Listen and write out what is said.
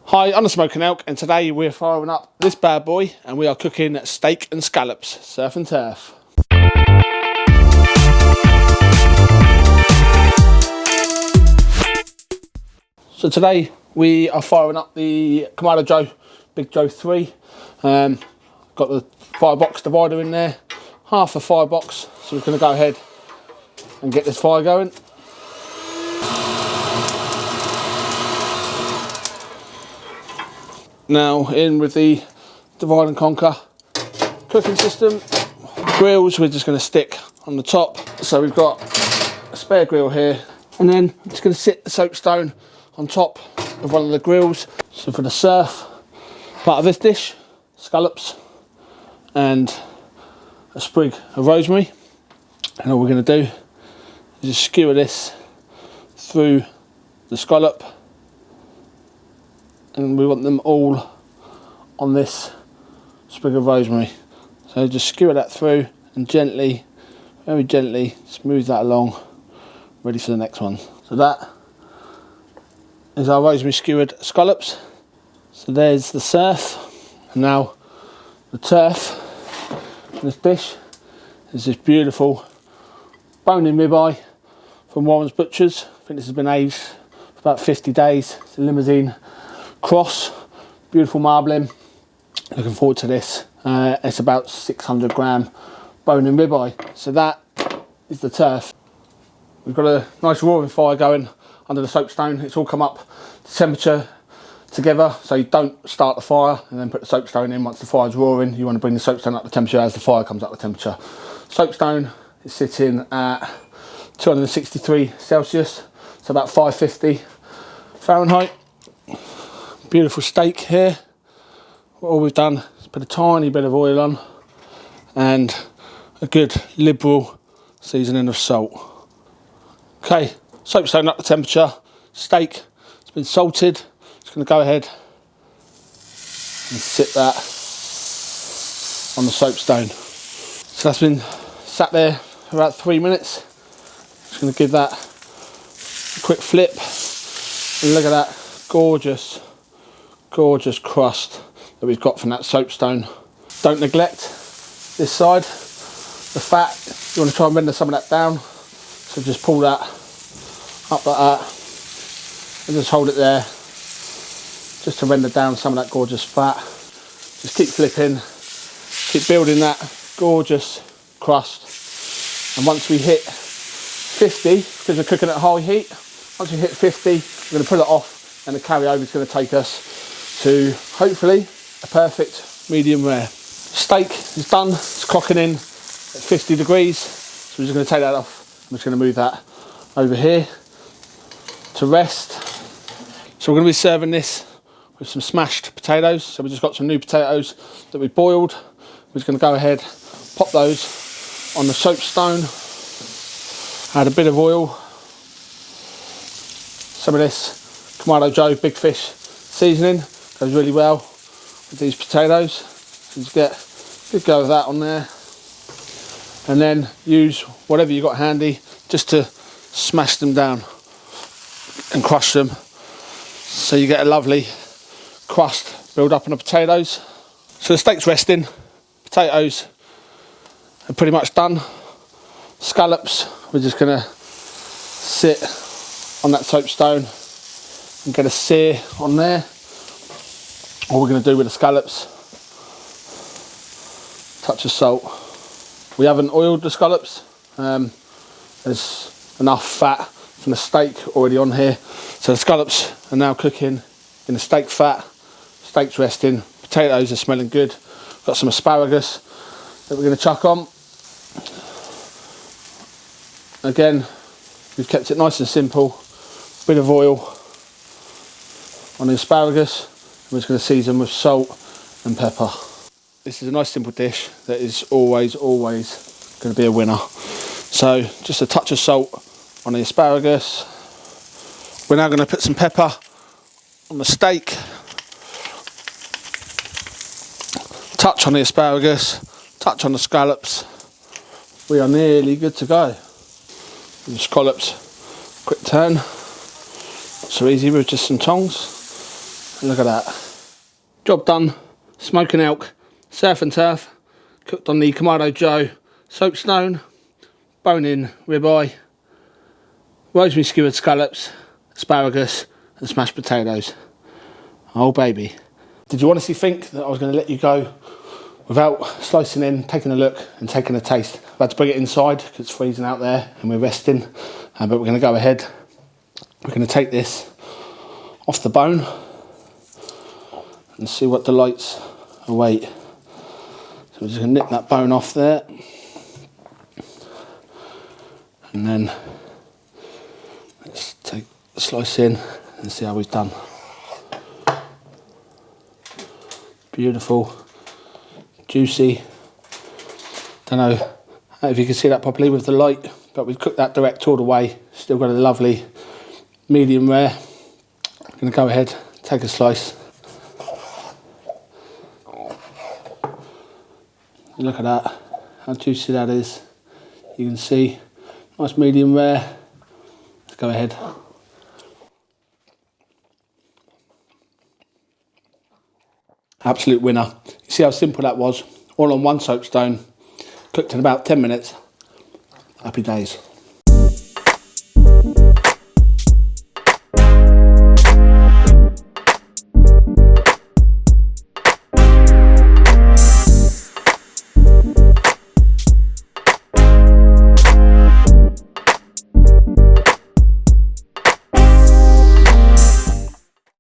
Hi, I'm the Smoking Elk, and today we're firing up this bad boy and we are cooking steak and scallops, surf and turf. So today we are firing up the Kamado Joe Big Joe 3. Got the firebox divider in there, half a firebox, so we're going to go ahead and get this fire going. Now in with the divide and conquer cooking system. Grills we're just going to stick on the top, so we've got a spare grill here, and then I'm just going to sit the soapstone on top of one of the grills. So for the surf part of this dish, scallops and a sprig of rosemary, and all we're going to do is just skewer this through the scallop, and we want them all on this sprig of rosemary. So just skewer that through and gently, very gently, smooth that along, ready for the next one. So that is our rosemary skewered scallops. So there's the surf, and now the turf in this dish is this beautiful bone-in ribeye from Warren's Butchers. I think this has been aged for about 50 days. It's a limousine cross, beautiful marbling. Looking forward to this. It's about 600 gram bone-in ribeye. So that is the turf. We've got a nice roaring fire going under the soapstone. It's all come up to temperature together, so you don't start the fire and then put the soapstone in. Once the fire's roaring, you want to bring the soapstone up to temperature as the fire comes up to temperature. Soapstone is sitting at 263 Celsius, so about 550 Fahrenheit. Beautiful steak here. All we've done is put a tiny bit of oil on and a good liberal seasoning of salt. Okay, soapstone up to temperature. Steak has been salted. Just going to go ahead and sit that on the soapstone. So that's been sat there for about 3 minutes. Just going to give that a quick flip, and look at that gorgeous crust that we've got from that soapstone. Don't neglect this side, the fat. You want to try and render some of that down, so just pull that up like that and just hold it there, just to render down some of that gorgeous fat. Just keep flipping, keep building that gorgeous crust, and once we hit 50, because we're cooking at high heat, once we hit 50 we're going to put it off, and the carryover is going to take us to hopefully a perfect medium rare. Steak is done, it's clocking in at 50 degrees, so we're just going to take that off. I'm just going to move that over here to rest. So we're going to be serving this with some smashed potatoes. So we just got some new potatoes that we boiled. We're just going to go ahead, pop those on the soapstone, add a bit of oil, some of this Kamado Joe Big Fish seasoning, goes really well with these potatoes. So just get a good go of that on there, and then use whatever you got handy just to smash them down and crush them, so you get a lovely crust build up on the potatoes. So the steak's resting, potatoes are pretty much done. Scallops, we're just going to sit on that soapstone and get a sear on there. All we're going to do with the scallops, touch of salt. We haven't oiled the scallops. There's enough fat from the steak already on here, so the scallops are now cooking in the steak fat. Steak's resting, potatoes are smelling good. Got some asparagus that we're going to chuck on. Again, we've kept it nice and simple. Bit of oil on the asparagus. We're just going to season with salt and pepper. This is a nice simple dish that is always going to be a winner. So just a touch of salt on the asparagus. We're now going to put some pepper on the steak, touch on the asparagus, touch on the scallops. We are nearly good to go. The scallops, quick turn, not so easy with just some tongs. Look at that. Job done. Smoking elk, surf and turf, cooked on the Kamado Joe Soapstone, bone-in ribeye, rosemary skewered scallops, asparagus and smashed potatoes. Oh baby. Did you honestly think that I was going to let you go without slicing in, taking a look and taking a taste? I've had to bring it inside because it's freezing out there and we're resting, but we're going to go ahead. We're going to take this off the bone and see what delights await. So we're just going to nip that bone off there, and then let's take a slice in and see how we've done. Beautiful, juicy. Don't know if you can see that properly with the light, but we've cooked that direct all the way. Still got a lovely medium rare. I'm going to go ahead, take a slice. Look at that, how juicy that is. You can see, nice medium rare. Let's go ahead. Absolute winner. You see how simple that was? All on one soapstone, cooked in about 10 minutes. Happy days.